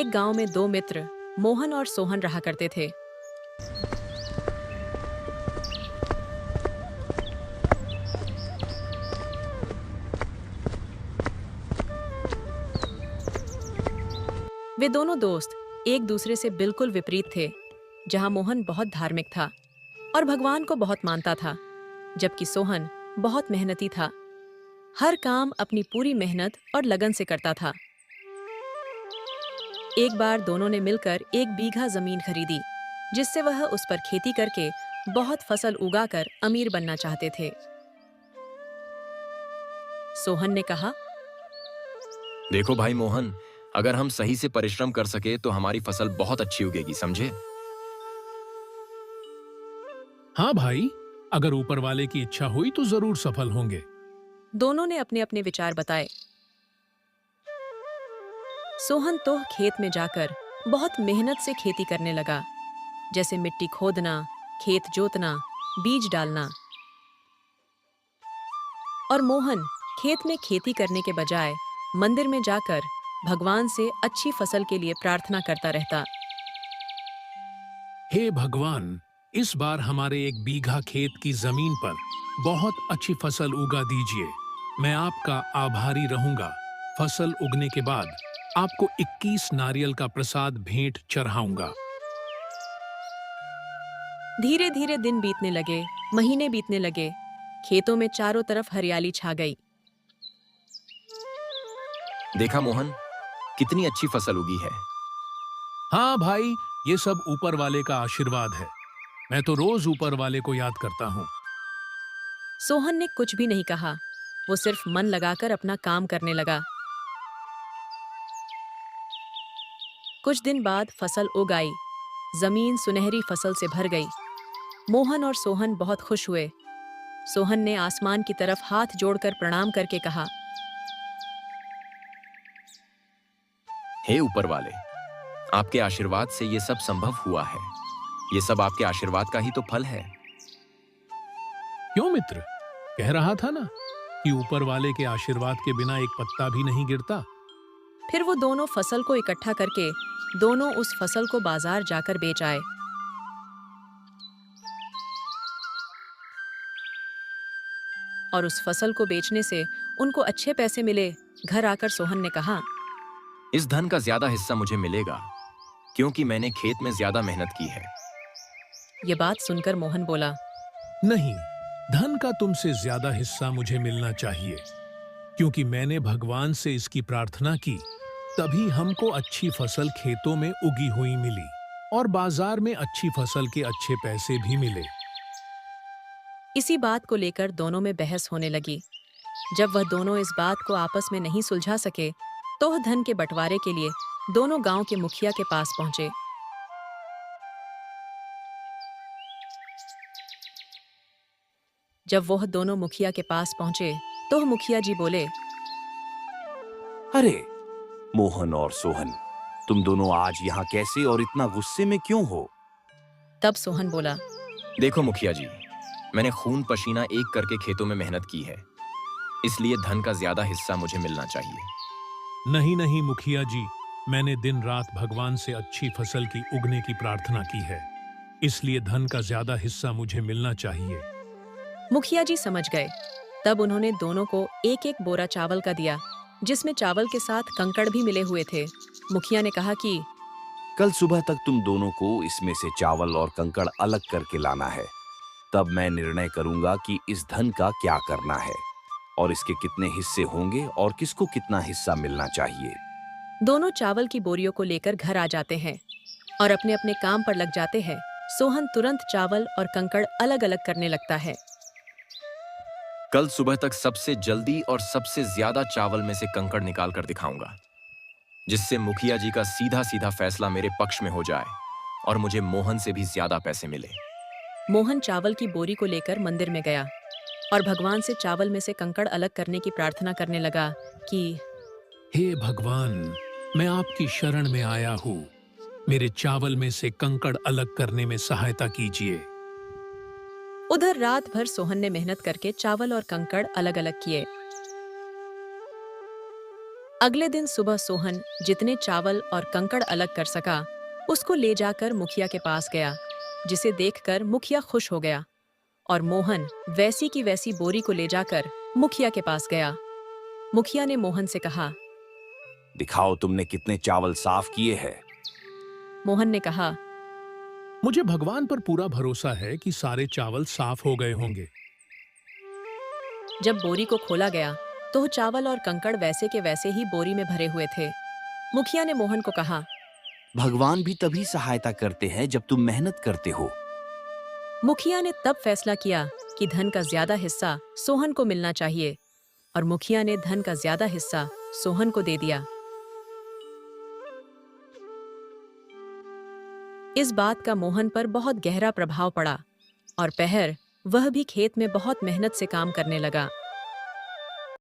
एक गांव में दो मित्र मोहन और सोहन रहा करते थे। वे दोनों दोस्त एक दूसरे से बिल्कुल विपरीत थे। जहां मोहन बहुत धार्मिक था और भगवान को बहुत मानता था, जबकि सोहन बहुत मेहनती था। हर काम अपनी पूरी मेहनत और लगन से करता था। एक बार दोनों ने मिलकर 1 बीघा जमीन खरीदी, जिससे वह उस पर खेती करके बहुत फसल उगाकर अमीर बनना चाहते थे। सोहन ने कहा, देखो भाई मोहन, अगर हम सही से परिश्रम कर सके तो हमारी फसल बहुत अच्छी उगेगी, समझे? हाँ भाई, अगर ऊपर वाले की इच्छा हुई तो जरूर सफल होंगे। दोनों ने अपने अपने विचार बताए। सोहन तो खेत में जाकर बहुत मेहनत से खेती करने लगा, जैसे मिट्टी खोदना, खेत जोतना, बीज डालना। और मोहन खेत में खेती करने के बजाय मंदिर में जाकर भगवान से अच्छी फसल के लिए प्रार्थना करता रहता। हे भगवान, इस बार हमारे 1 बीघा खेत की जमीन पर बहुत अच्छी फसल उगा दीजिए। मैं आपका आभारी रहूंगा। फसल उगने के बाद आपको 21 नारियल का प्रसाद भेंट चढ़ाऊंगा। धीरे धीरे दिन बीतने लगे, महीने बीतने लगे। खेतों में चारों तरफ हरियाली छा गई। देखा मोहन, कितनी अच्छी फसल उगी है। हाँ भाई, ये सब ऊपर वाले का आशीर्वाद है। मैं तो रोज ऊपर वाले को याद करता हूँ। सोहन ने कुछ भी नहीं कहा। वो सिर्फ मन लगाकर अपना काम करने लगा। कुछ दिन बाद फसल उग आई। जमीन सुनहरी फसल से भर गई। मोहन और सोहन बहुत खुश हुए। सोहन ने आसमान की तरफ हाथ जोड़कर प्रणाम करके कहा, हे ऊपर वाले, आपके आशीर्वाद से ये सब संभव हुआ है। ये सब आपके आशीर्वाद का ही तो फल है। क्यों मित्र, कह रहा था ना कि ऊपर वाले के आशीर्वाद के बिना एक पत्ता भी नहीं गिरता। फिर वो दोनों फसल को इकट्ठा करके दोनों उस फसल को बाजार जाकर बेच आए। और उस फसल को बेचने से उनको अच्छे पैसे मिले। घर आकर सोहन ने कहा, इस धन का ज्यादा हिस्सा मुझे मिलेगा, क्योंकि मैंने खेत में ज्यादा मेहनत की है। ये बात सुनकर मोहन बोला, नहीं, धन का तुमसे ज्यादा हिस्सा मुझे मिलना चाहिए, क्योंकि मैंने भगवान से इसकी प्रार्थना की, तभी हमको अच्छी फसल खेतों में उगी हुई मिली और बाजार में अच्छी फसल के अच्छे पैसे भी मिले। इसी बात को लेकर दोनों में बहस होने लगी। जब वह दोनों इस बात को आपस में नहीं सुलझा सके, तो वह धन के बंटवारे के लिए दोनों गांव के मुखिया के पास पहुंचे। जब वह दोनों मुखिया के पास पहुंचे, तो वह मुखिया जी बोले, अरे मोहन और सोहन, तुम दोनों आज यहाँ कैसे और इतना गुस्से में क्यों हो? तब सोहन बोला, देखो मुखिया जी, मैंने खून पसीना एक करके खेतों में मेहनत की है, इसलिए धन का ज्यादा हिस्सा मुझे मिलना चाहिए। नहीं नहीं मुखिया जी, मैंने दिन रात भगवान से अच्छी फसल की उगने की प्रार्थना की है, इसलिए धन का ज्यादा हिस्सा मुझे मिलना चाहिए। मुखिया जी समझ गए। तब उन्होंने दोनों को एक एक बोरा चावल का दिया, जिसमें चावल के साथ कंकड़ भी मिले हुए थे। मुखिया ने कहा कि कल सुबह तक तुम दोनों को इसमें से चावल और कंकड़ अलग करके लाना है। तब मैं निर्णय करूंगा कि इस धन का क्या करना है और इसके कितने हिस्से होंगे और किसको कितना हिस्सा मिलना चाहिए। दोनों चावल की बोरियों को लेकर घर आ जाते हैं और अपने अपने काम पर लग जाते हैं। सोहन तुरंत चावल और कंकड़ अलग अलग करने लगता है। कल सुबह तक सबसे जल्दी और सबसे ज्यादा चावल में से कंकड़ निकाल कर दिखाऊंगा, जिससे मुखिया जी का सीधा सीधा फैसला मेरे पक्ष में हो जाए और मुझे मोहन से भी ज्यादा पैसे मिले। मोहन चावल की बोरी को लेकर मंदिर में गया और भगवान से चावल में से कंकड़ अलग करने की प्रार्थना करने लगा कि हे भगवान, मैं आपकी शरण में आया हूँ। मेरे चावल में से कंकड़ अलग करने में सहायता कीजिए। उधर रात भर सोहन ने मेहनत करके चावल और कंकड़ अलग अलग किए। अगले दिन सुबह सोहन जितने चावल और कंकड़ अलग कर सका उसको ले जाकर मुखिया के पास गया, जिसे देखकर मुखिया खुश हो गया और मोहन वैसी की वैसी बोरी को ले जाकर मुखिया के पास गया। मुखिया ने मोहन से कहा। दिखाओ तुमने कितने चावल साफ किए हैं। मोहन ने कहा, मुझे भगवान पर पूरा भरोसा है कि सारे चावल साफ हो गए होंगे। जब बोरी को खोला गया तो चावल और कंकड़ वैसे के वैसे ही बोरी में भरे हुए थे। मुखिया ने मोहन को कहा। भगवान भी तभी सहायता करते हैं जब तुम मेहनत करते हो। मुखिया ने तब फैसला किया कि धन का ज्यादा हिस्सा सोहन को मिलना चाहिए और मुखिया ने धन का ज्यादा हिस्सा सोहन को दे दिया। इस बात का मोहन पर बहुत गहरा प्रभाव पड़ा और पहर वह भी खेत में बहुत मेहनत से काम करने लगा।